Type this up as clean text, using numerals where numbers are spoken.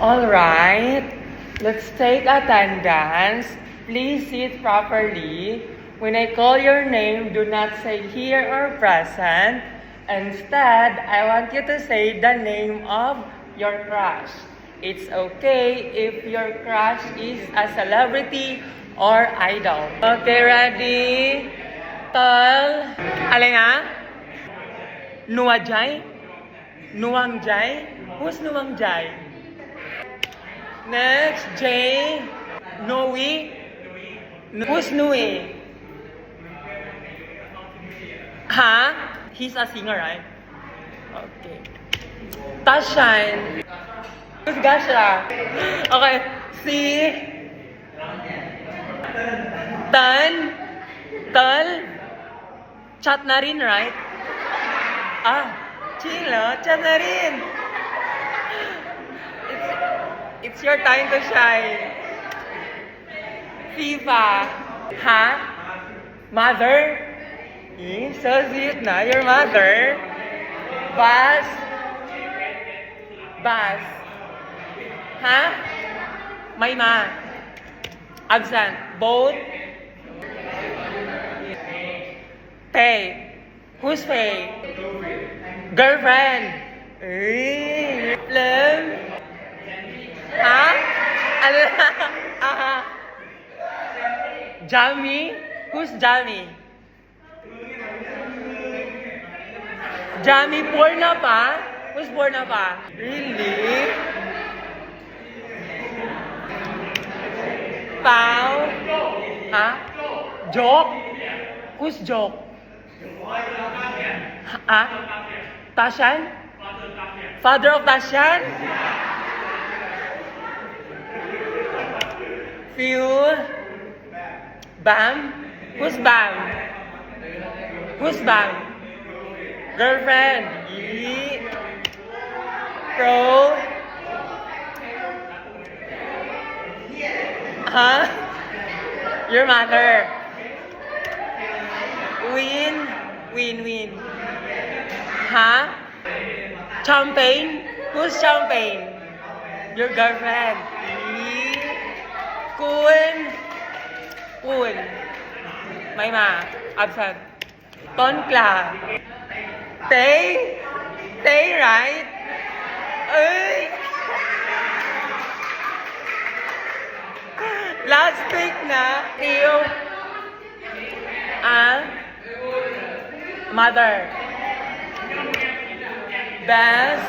All right, let's take attendance. Please sit properly. When I call your name, do not say here or present. Instead, I want you to say the name of your crush. It's okay if your crush is a celebrity or idol. Okay, ready? Tol. Alin nga? Nuwajay? Nuwangjay? Who's Nuwangjay? Next, J. Noe. Who's Noe? Huh? He's a singer, right? Okay. Tashan. Who's Gasha? Okay. Si. Tan. Tal. Chat na rin, right? Chilo. Chat na rin. It's your time to shine. FIFA. Ha? Mother? So sweet na. Your mother. Bas. Bas. Ha? May ma. Absent. Both. Pay. Who's Pay? Girlfriend. Love. Ha? Ano na? Jamie? Who's Jamie? Jamie, born na pa? Who's born na pa? Really? Pao? Ha? Joke? Who's Joke? Ha? Tashan? Father of Tashan? Phil? Bam? Who's Bam? Who's Bam? Girlfriend? Pro? Huh? Your mother? Win? Win. Huh? Champagne? Who's Champagne? Your girlfriend? Kun? May ma. Absent. Tonkla? Tay, right? Ay! Last week na. Iyo. Mother. Best.